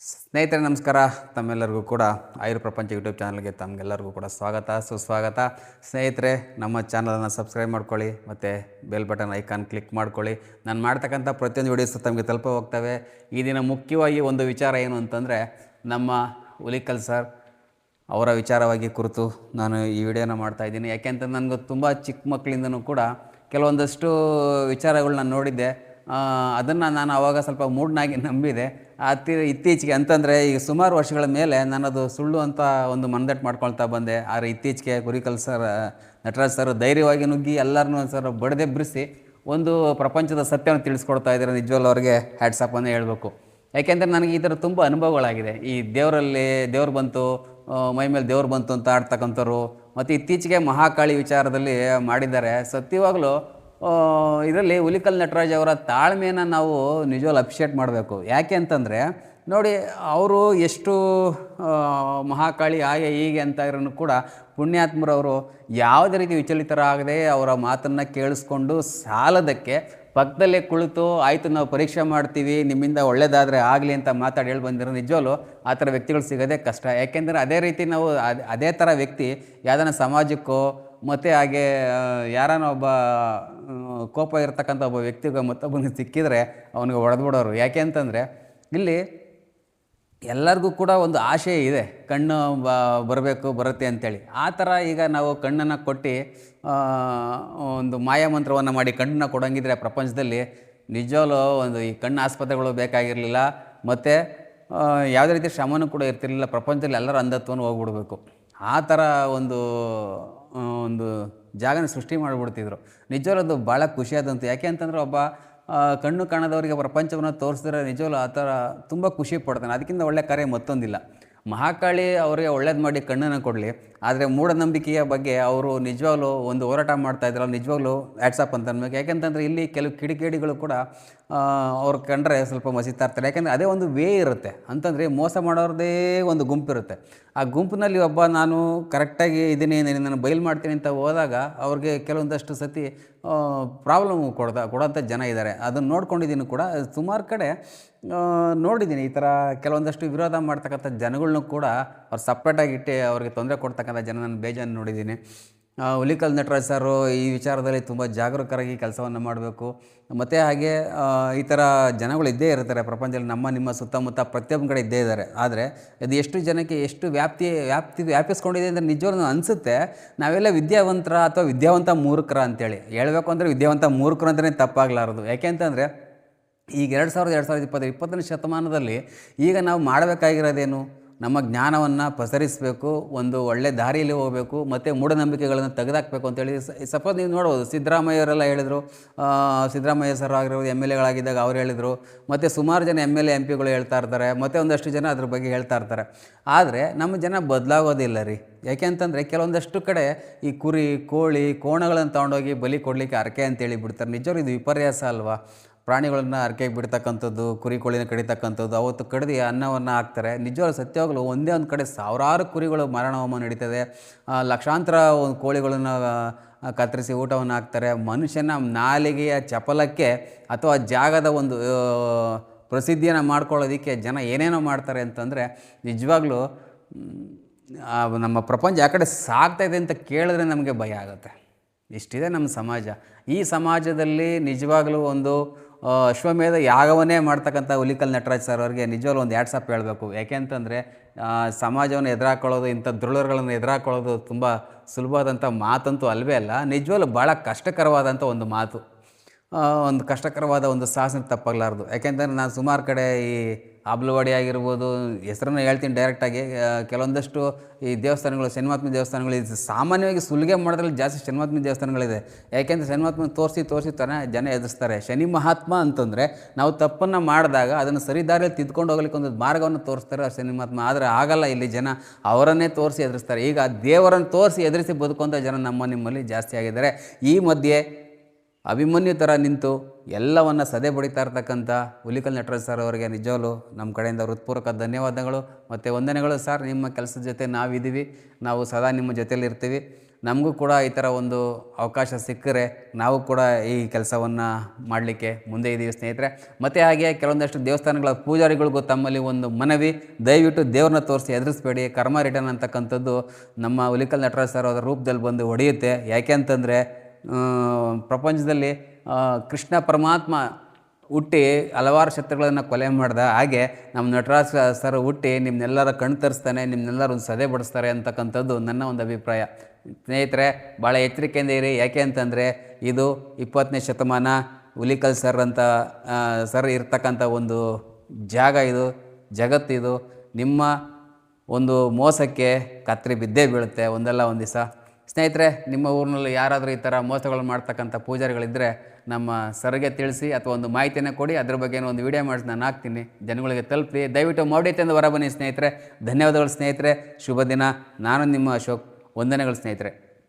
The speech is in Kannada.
ಸ್ನೇಹಿತರೆ ನಮಸ್ಕಾರ. ತಮ್ಮೆಲ್ಲರಿಗೂ ಕೂಡ ಆಯುರ್ ಪ್ರಪಂಚ ಯೂಟ್ಯೂಬ್ ಚಾನಲ್ಗೆ ತಮಗೆಲ್ಲರಿಗೂ ಕೂಡ ಸ್ವಾಗತ ಸುಸ್ವಾಗತ. ಸ್ನೇಹಿತರೆ, ನಮ್ಮ ಚಾನಲನ್ನು ಸಬ್ಸ್ಕ್ರೈಬ್ ಮಾಡ್ಕೊಳ್ಳಿ ಮತ್ತು ಬೆಲ್ ಬಟನ್ ಐಕಾನ್ ಕ್ಲಿಕ್ ಮಾಡ್ಕೊಳ್ಳಿ. ನಾನು ಮಾಡ್ತಕ್ಕಂಥ ಪ್ರತಿಯೊಂದು ವೀಡಿಯೋಸ್ ತಮಗೆ ತಲುಪ ಹೋಗ್ತವೆ. ಈ ದಿನ ಮುಖ್ಯವಾಗಿ ಒಂದು ವಿಚಾರ ಏನು ಅಂತಂದರೆ, ನಮ್ಮ ಹುಲಿಕಲ್ ಸರ್ ಅವರ ವಿಚಾರವಾಗಿ ಕುರಿತು ನಾನು ಈ ವಿಡಿಯೋನ ಮಾಡ್ತಾಯಿದ್ದೀನಿ. ಯಾಕೆಂತ ನನಗೂ ತುಂಬ ಚಿಕ್ಕ ಮಕ್ಕಳಿಂದನೂ ಕೂಡ ಕೆಲವೊಂದಷ್ಟು ವಿಚಾರಗಳು ನಾನು ನೋಡಿದ್ದೆ. ಅದನ್ನು ನಾನು ಆವಾಗ ಸ್ವಲ್ಪ ಮೂಢನಾಗಿ ನಂಬಿದೆ. ಇತ್ತೀಚೆಗೆ ಅಂತಂದರೆ ಈಗ ಸುಮಾರು ವರ್ಷಗಳ ಮೇಲೆ ನಾನದು ಸುಳ್ಳು ಅಂತ ಒಂದು ಮನದಟ್ಟು ಮಾಡ್ಕೊಳ್ತಾ ಬಂದೆ. ಆದರೆ ಇತ್ತೀಚೆಗೆ ಹುಲಿಕಲ್ ಸರ್, ನಟರಾಜ್ ಸರ್ ಧೈರ್ಯವಾಗಿ ನುಗ್ಗಿ ಎಲ್ಲರನ್ನೂ ಸರ್ ಬಡಿದೆಬ್ಬಿಸಿ ಒಂದು ಪ್ರಪಂಚದ ಸತ್ಯವನ್ನು ತಿಳಿಸ್ಕೊಡ್ತಾ ಇದ್ದಾರೆ. ನಿಜವಲ್ಲೂ ಅವ್ರಿಗೆ ಹ್ಯಾಟ್ಸ್ ಆಫ್ ಅನ್ನೇ ಹೇಳಬೇಕು. ಯಾಕೆಂದರೆ ನನಗೆ ಈ ಥರ ತುಂಬ ಅನುಭವಗಳಾಗಿದೆ. ಈ ದೇವ್ರು ಬಂತು, ಮೈ ಮೇಲೆ ದೇವ್ರು ಬಂತು ಅಂತ ಆಡ್ತಕ್ಕಂಥವ್ರು, ಮತ್ತು ಇತ್ತೀಚೆಗೆ ಮಹಾಕಾಳಿ ವಿಚಾರದಲ್ಲಿ ಮಾಡಿದ್ದಾರೆ. ಸತ್ಯವಾಗಲೂ ಇದರಲ್ಲಿ ಹುಲಿಕಲ್ ನಟರಾಜ್ ಅವರ ತಾಳ್ಮೆಯನ್ನು ನಾವು ನಿಜವಾಗ್ಲೂ ಅಪ್ರಿಷಿಯೇಟ್ ಮಾಡಬೇಕು. ಯಾಕೆ ಅಂತಂದರೆ ನೋಡಿ, ಅವರು ಎಷ್ಟು ಮಹಾಕಾಳಿ ಹಾಗೆ ಹೀಗೆ ಅಂತ ಇರೋನು ಕೂಡ ಪುಣ್ಯಾತ್ಮರವರು ಯಾವುದೇ ರೀತಿ ವಿಚಲಿತರಾಗದೆ ಅವರ ಮಾತನ್ನು ಕೇಳಿಸ್ಕೊಂಡು ಸಾಲದಕ್ಕೆ ಪಕ್ಕದಲ್ಲೇ ಕುಳಿತು ಆಯಿತು ನಾವು ಪರೀಕ್ಷೆ ಮಾಡ್ತೀವಿ, ನಿಮ್ಮಿಂದ ಒಳ್ಳೇದಾದರೆ ಆಗಲಿ ಅಂತ ಮಾತಾಡಿ ಹೇಳಿ ಬಂದಿರೋ ನಿಜವಲ್ಲೂ ಆ ಥರ ವ್ಯಕ್ತಿಗಳು ಸಿಗೋದೇ ಕಷ್ಟ. ಯಾಕೆಂದರೆ ಅದೇ ರೀತಿ ನಾವು ಅದೇ ಥರ ವ್ಯಕ್ತಿ ಯಾವುದನ್ನ ಸಮಾಜಕ್ಕೋ ಮತ್ತು ಹಾಗೆ ಯಾರನ್ನ ಒಬ್ಬ ಕೋಪ ಇರತಕ್ಕಂಥ ಒಬ್ಬ ವ್ಯಕ್ತಿಗೆ ಮತ್ತೊಬ್ಬನಿಗೆ ಸಿಕ್ಕಿದರೆ ಅವನಿಗೆ ಹೊಡೆದ್ಬಿಡೋರು. ಯಾಕೆ ಅಂತಂದರೆ ಇಲ್ಲಿ ಎಲ್ಲರಿಗೂ ಕೂಡ ಒಂದು ಆಶೆ ಇದೆ, ಕಣ್ಣು ಬರುತ್ತೆ ಅಂಥೇಳಿ. ಆ ಥರ ಈಗ ನಾವು ಕಣ್ಣನ್ನು ಕೊಟ್ಟು ಒಂದು ಮಾಯಾಮಂತ್ರವನ್ನು ಮಾಡಿ ಕಣ್ಣನ್ನು ಕೊಡೋಂಗಿದ್ರೆ ಪ್ರಪಂಚದಲ್ಲಿ ನಿಜವಲ್ಲೂ ಒಂದು ಈ ಕಣ್ಣು ಆಸ್ಪತ್ರೆಗಳು ಬೇಕಾಗಿರಲಿಲ್ಲ, ಮತ್ತು ಯಾವುದೇ ರೀತಿ ಶ್ರಮನೂ ಕೂಡ ಇರ್ತಿರಲಿಲ್ಲ. ಪ್ರಪಂಚದಲ್ಲಿ ಎಲ್ಲರೂ ಅಂಧತ್ವವನ್ನು ಹೋಗ್ಬಿಡ್ಬೇಕು. ಆ ಥರ ಒಂದು ಜಾಗನ ಸೃಷ್ಟಿ ಮಾಡಿಬಿಡ್ತಿದ್ರು. ನಿಜವಲ್ಲೂ ಅದು ಭಾಳ ಖುಷಿಯಾದಂತು. ಯಾಕೆ ಅಂತಂದರೆ ಒಬ್ಬ ಕಣ್ಣು ಕಾಣದವರಿಗೆ ಪ್ರಪಂಚವನ್ನು ತೋರಿಸಿದ್ರೆ ನಿಜವಲ್ಲೂ ಆ ಥರ ತುಂಬ ಖುಷಿ ಪಡ್ತಾನೆ. ಅದಕ್ಕಿಂತ ಒಳ್ಳೆ ಕಾರ್ಯ ಮತ್ತೊಂದಿಲ್ಲ. ಮಹಾಕಾಳಿ ಅವರಿಗೆ ಒಳ್ಳೇದು ಮಾಡಿ ಕಣ್ಣನ್ನು ಕೊಡಲಿ. ಆದರೆ ಮೂಢನಂಬಿಕೆಯ ಬಗ್ಗೆ ಅವರು ನಿಜವಾಗ್ಲೂ ಒಂದು ಹೋರಾಟ ಮಾಡ್ತಾಯಿದ್ರಲ್ಲ, ನಿಜವಾಗ್ಲೂ ವ್ಯಾಟ್ಸಪ್ ಅಂತ ಅನ್ಬೇಕು. ಯಾಕೆಂತಂದರೆ ಇಲ್ಲಿ ಕೆಲವು ಕಿಡಿಗೇಡಿಗಳು ಕೂಡ ಅವ್ರು ಕಂಡ್ರೆ ಸ್ವಲ್ಪ ಮಸೀತಾ ಇರ್ತಾರೆ. ಯಾಕೆಂದರೆ ಅದೇ ಒಂದು ವೇ ಇರುತ್ತೆ. ಅಂತಂದರೆ ಮೋಸ ಮಾಡೋರದೇ ಒಂದು ಗುಂಪಿರುತ್ತೆ. ಆ ಗುಂಪಿನಲ್ಲಿ ಒಬ್ಬ ನಾನು ಕರೆಕ್ಟಾಗಿ ಇದ್ದೀನಿ, ನಾನು ಬಯಲು ಮಾಡ್ತೀನಿ ಅಂತ ಹೋದಾಗ ಅವ್ರಿಗೆ ಕೆಲವೊಂದಷ್ಟು ಸತಿ ಪ್ರಾಬ್ಲಮ್ ಕೊಡೋಂಥ ಜನ ಇದ್ದಾರೆ. ಅದನ್ನು ನೋಡ್ಕೊಂಡಿದ್ದೀನಿ ಕೂಡ. ಸುಮಾರು ಕಡೆ ನೋಡಿದ್ದೀನಿ ಈ ಥರ ಕೆಲವೊಂದಷ್ಟು ವಿರೋಧ ಮಾಡ್ತಕ್ಕಂಥ ಜನಗಳ್ನೂ ಕೂಡ ಅವ್ರು ಸಪ್ರೇಟಾಗಿ ಇಟ್ಟು ಅವ್ರಿಗೆ ತೊಂದರೆ ಕೊಡ್ತಕ್ಕಂಥ ಜನ ನಾನು ಬೇಜಾನು ನೋಡಿದ್ದೀನಿ. ಹುಲಿಕಲ್ ನಟರಾಜ್ ಸರು ಈ ವಿಚಾರದಲ್ಲಿ ತುಂಬ ಜಾಗರೂಕರಾಗಿ ಕೆಲಸವನ್ನು ಮಾಡಬೇಕು. ಮತ್ತು ಹಾಗೆ ಈ ಥರ ಜನಗಳು ಇದ್ದೇ ಇರ್ತಾರೆ ಪ್ರಪಂಚದಲ್ಲಿ, ನಿಮ್ಮ ಸುತ್ತಮುತ್ತ ಪ್ರತಿಯೊಂದು ಕಡೆ ಇದ್ದೇ ಇದ್ದಾರೆ. ಆದರೆ ಅದು ಎಷ್ಟು ಜನಕ್ಕೆ ಎಷ್ಟು ವ್ಯಾಪಿಸ್ಕೊಂಡಿದೆ ಅಂದರೆ ನಿಜವಾಗ್ಲೂ ಅನಿಸುತ್ತೆ ನಾವೆಲ್ಲ ವಿದ್ಯಾವಂತರ ಅಥವಾ ವಿದ್ಯಾವಂತ ಮೂರ್ಖರ ಅಂತೇಳಿ ಹೇಳಬೇಕು. ಅಂದರೆ ವಿದ್ಯಾವಂತ ಮೂರ್ಖರು ಅಂತಲೇ ತಪ್ಪಾಗಲಾರದು. ಯಾಕೆ ಅಂತಂದರೆ ಈಗ 2020 ಶತಮಾನದಲ್ಲಿ ಈಗ ನಾವು ಮಾಡಬೇಕಾಗಿರೋದೇನು? ನಮ್ಮ ಜ್ಞಾನವನ್ನು ಪಸರಿಸಬೇಕು, ಒಂದು ಒಳ್ಳೆ ದಾರಿಯಲ್ಲಿ ಹೋಗಬೇಕು, ಮತ್ತು ಮೂಢನಂಬಿಕೆಗಳನ್ನು ತೆಗೆದಾಕಬೇಕು ಅಂತೇಳಿ. ಸಪೋಸ್ ನೀವು ನೋಡ್ಬೋದು, ಸಿದ್ದರಾಮಯ್ಯವರೆಲ್ಲ ಹೇಳಿದರು, ಸಿದ್ದರಾಮಯ್ಯ ಸರ್ ಆಗಿರ್ಬೋದು MLA ಗಳಾಗಿದ್ದಾಗ ಅವ್ರು ಹೇಳಿದರು, ಮತ್ತು ಸುಮಾರು ಜನ MLA MP ಗಳು ಹೇಳ್ತಾ ಇರ್ತಾರೆ, ಮತ್ತು ಒಂದಷ್ಟು ಜನ ಅದ್ರ ಬಗ್ಗೆ ಹೇಳ್ತಾ ಇರ್ತಾರೆ. ಆದರೆ ನಮ್ಮ ಜನ ಬದಲಾಗೋದಿಲ್ಲ ರೀ. ಯಾಕೆ ಅಂತಂದರೆ ಕೆಲವೊಂದಷ್ಟು ಕಡೆ ಈ ಕುರಿ, ಕೋಳಿ, ಕೋಣಗಳನ್ನು ತೊಗೊಂಡೋಗಿ ಬಲಿ ಕೊಡಲಿಕ್ಕೆ ಹರಕೆ ಅಂತೇಳಿ ಬಿಡ್ತಾರೆ. ನಿಜವಾಗ್ಲೂ ಇದು ವಿಪರ್ಯಾಸ ಅಲ್ವಾ? ಪ್ರಾಣಿಗಳನ್ನು ಹರಕೆಗೆ ಬಿಡ್ತಕ್ಕಂಥದ್ದು, ಕುರಿ ಕೋಳಿನ ಕಡಿತಕ್ಕಂಥದ್ದು, ಅವತ್ತು ಕಡಿದು ಅನ್ನವನ್ನು ಹಾಕ್ತಾರೆ. ನಿಜವಾಗ್ಲೂ ಸತ್ಯವಾಗಲು ಒಂದೇ ಒಂದು ಕಡೆ ಸಾವಿರಾರು ಕುರಿಗಳು ಮಾರಣಹೋಮ ನಡೀತದೆ, ಲಕ್ಷಾಂತರ ಕೋಳಿಗಳನ್ನು ಕತ್ತರಿಸಿ ಊಟವನ್ನು ಹಾಕ್ತಾರೆ. ಮನುಷ್ಯನ ನಾಲಿಗೆಯ ಚಪಲಕ್ಕೆ ಅಥವಾ ಜಾಗದ ಒಂದು ಪ್ರಸಿದ್ಧಿಯನ್ನು ಮಾಡ್ಕೊಳ್ಳೋದಕ್ಕೆ ಜನ ಏನೇನೋ ಮಾಡ್ತಾರೆ ಅಂತಂದರೆ ನಿಜವಾಗ್ಲೂ ನಮ್ಮ ಪ್ರಪಂಚ ಯಾವ ಕಡೆ ಸಾಗ್ತಾಯಿದೆ ಅಂತ ಕೇಳಿದ್ರೆ ನಮಗೆ ಭಯ ಆಗುತ್ತೆ. ಇಷ್ಟಿದೆ ನಮ್ಮ ಸಮಾಜ. ಈ ಸಮಾಜದಲ್ಲಿ ನಿಜವಾಗಲೂ ಒಂದು ಅಶ್ವಮೇಧ ಯಾಗವನ್ನೇ ಮಾಡ್ತಕ್ಕಂಥ ಹುಲಿಕಲ್ ನಟರಾಜ್ ಸರ್ ಅವರಿಗೆ ನಿಜವಾಗ್ಲೂ ಒಂದು ಹ್ಯಾಟ್ಸ್ ಆಫ್ ಹೇಳಬೇಕು. ಯಾಕೆ ಅಂತಂದರೆ ಸಮಾಜವನ್ನು ಎದುರಾಕೊಳ್ಳೋದು, ಇಂಥ ದುರ್ಲರ್ಗಳನ್ನು ಎದುರಾಕೊಳ್ಳೋದು ತುಂಬ ಸುಲಭವಾದಂಥ ಮಾತಂತೂ ಅಲ್ಲವೇ ಅಲ್ಲ. ನಿಜವಾಗ್ಲೂ ಭಾಳ ಕಷ್ಟಕರವಾದಂಥ ಒಂದು ಮಾತು, ಒಂದು ಕಷ್ಟಕರವಾದ ಒಂದು ಸಾಹಸ ತಪ್ಪಾಗಲಾರ್ದು. ಯಾಕೆಂದರೆ ನಾನು ಸುಮಾರು ಕಡೆ ಈ ಆಬ್ಲವಾಡಿ ಆಗಿರ್ಬೋದು, ಹೆಸರನ್ನು ಹೇಳ್ತೀನಿ ಡೈರೆಕ್ಟಾಗಿ, ಕೆಲವೊಂದಷ್ಟು ಈ ದೇವಸ್ಥಾನಗಳು, ಶನಿಮಾತ್ಮ ದೇವಸ್ಥಾನಗಳು, ಇದು ಸಾಮಾನ್ಯವಾಗಿ ಸುಲಿಗೆ ಮಾಡೋದ್ರಲ್ಲಿ ಜಾಸ್ತಿ ಶನಿಮಾತ್ಮ ದೇವಸ್ಥಾನಗಳಿದೆ. ಯಾಕೆಂದರೆ ಶನಿಮಾತ್ಮ ತೋರಿಸಿ ತಾನೇ ಜನ ಎದುರಿಸ್ತಾರೆ. ಶನಿ ಮಹಾತ್ಮ ಅಂತಂದರೆ ನಾವು ತಪ್ಪನ್ನು ಮಾಡಿದಾಗ ಅದನ್ನು ಸರಿ ದಾರಿಯಲ್ಲಿ ತಿದ್ಕೊಂಡು ಹೋಗ್ಲಿಕ್ಕೆ ಒಂದು ಮಾರ್ಗವನ್ನು ತೋರಿಸ್ತಾರೆ ಶನಿಮಾತ್ಮ. ಆದರೆ ಆಗಲ್ಲ, ಇಲ್ಲಿ ಜನ ಅವರನ್ನೇ ತೋರಿಸಿ ಎದುರಿಸ್ತಾರೆ. ಈಗ ದೇವರನ್ನು ತೋರಿಸಿ ಎದುರಿಸಿ ಬದುಕುವಂಥ ಜನ ನಿಮ್ಮಲ್ಲಿ ಜಾಸ್ತಿ ಆಗಿದ್ದಾರೆ. ಈ ಮಧ್ಯೆ ಅಭಿಮನ್ಯು ಥರ ನಿಂತು ಎಲ್ಲವನ್ನು ಸದೆ ಬಡಿತಾ ಇರ್ತಕ್ಕಂಥ ಹುಲಿಕಲ್ ನಟರಾಜ್ ಸರ್ ಅವರಿಗೆ ನಿಜವಾಗ್ಲೂ ನಮ್ಮ ಕಡೆಯಿಂದ ಹೃತ್ಪೂರ್ವಕ ಧನ್ಯವಾದಗಳು ಮತ್ತು ವಂದನೆಗಳು ಸರ್. ನಿಮ್ಮ ಕೆಲಸದ ಜೊತೆ ನಾವಿದ್ದೀವಿ, ನಾವು ಸದಾ ನಿಮ್ಮ ಜೊತೆಯಲ್ಲಿರ್ತೀವಿ. ನಮಗೂ ಕೂಡ ಈ ಥರ ಒಂದು ಅವಕಾಶ ಸಿಕ್ಕರೆ ನಾವು ಕೂಡ ಈ ಕೆಲಸವನ್ನು ಮಾಡಲಿಕ್ಕೆ ಮುಂದೆ ಇದ್ದೀವಿ ಸ್ನೇಹಿತರೆ. ಮತ್ತು ಹಾಗೆ ಕೆಲವೊಂದಷ್ಟು ದೇವಸ್ಥಾನಗಳ ಪೂಜಾರಿಗಳಿಗೂ ತಮ್ಮಲ್ಲಿ ಒಂದು ಮನವಿ, ದಯವಿಟ್ಟು ದೇವ್ರನ್ನ ತೋರಿಸಿ ಎದುರಿಸ್ಬೇಡಿ. ಕರ್ಮ ರಿಟರ್ನ್ ಅಂತಕ್ಕಂಥದ್ದು ನಮ್ಮ ಹುಲಿಕಲ್ ನಟರಾಜ್ ಸರ್ ಅವರ ರೂಪದಲ್ಲಿ ಬಂದು ಹೊಡೆಯುತ್ತೆ. ಯಾಕೆ ಅಂತಂದರೆ ಪ್ರಪಂಚದಲ್ಲಿ ಕೃಷ್ಣ ಪರಮಾತ್ಮ ಹುಟ್ಟಿ ಹಲವಾರು ಶತ್ರುಗಳನ್ನು ಕೊಲೆ ಮಾಡ್ದ, ಹಾಗೆ ನಮ್ಮ ನಟರಾಜ್ ಸರ್ ಹುಟ್ಟಿ ನಿಮ್ಮನ್ನೆಲ್ಲರ ಕಣ್ಣು ತರಿಸ್ತಾನೆ, ನಿಮ್ಮನ್ನೆಲ್ಲರೂ ಒಂದು ಸದೆ ಬಡಿಸ್ತಾರೆ ಅಂತಕ್ಕಂಥದ್ದು ನನ್ನ ಒಂದು ಅಭಿಪ್ರಾಯ. ಸ್ನೇಹಿತರೆ, ಭಾಳ ಎಚ್ಚರಿಕೆಯಿಂದ ಇರಿ. ಯಾಕೆ ಅಂತಂದರೆ ಇದು 20ನೇ ಶತಮಾನ, ಹುಲಿಕಲ್ ಸರ್ ಅಂತ ಸರ್ ಇರ್ತಕ್ಕಂಥ ಒಂದು ಜಾಗ, ಇದು ಜಗತ್ತಿದು. ನಿಮ್ಮ ಒಂದು ಮೋಸಕ್ಕೆ ಕತ್ತರಿ ಬಿದ್ದೇ ಬೀಳುತ್ತೆ ಒಂದಲ್ಲ ಒಂದು ದಿವಸ. ಸ್ನೇಹಿತರೆ, ನಿಮ್ಮ ಊರಿನಲ್ಲಿ ಯಾರಾದರೂ ಈ ಥರ ಮೋಸಗಳು ಮಾಡ್ತಕ್ಕಂಥ ಪೂಜಾರಿಗಳಿದ್ದರೆ ನಮ್ಮ ಸರ್ಗೆ ತಿಳಿಸಿ ಅಥವಾ ಒಂದು ಮಾಹಿತಿಯನ್ನು ಕೊಡಿ. ಅದ್ರ ಬಗ್ಗೆ ಒಂದು ವಿಡಿಯೋ ಮಾಡಿ ನಾನು ಹಾಕ್ತೀನಿ, ಜನಗಳಿಗೆ ತಲುಪಿ. ದಯವಿಟ್ಟು ಮೌಢ್ಯತೆಯಿಂದ ಹೊರಬನ್ನಿ ಸ್ನೇಹಿತರೆ. ಧನ್ಯವಾದಗಳು ಸ್ನೇಹಿತರೆ. ಶುಭ ದಿನ. ನಾನು ನಿಮ್ಮ ಅಶೋಕ್. ವಂದನೆಗಳು ಸ್ನೇಹಿತರೆ.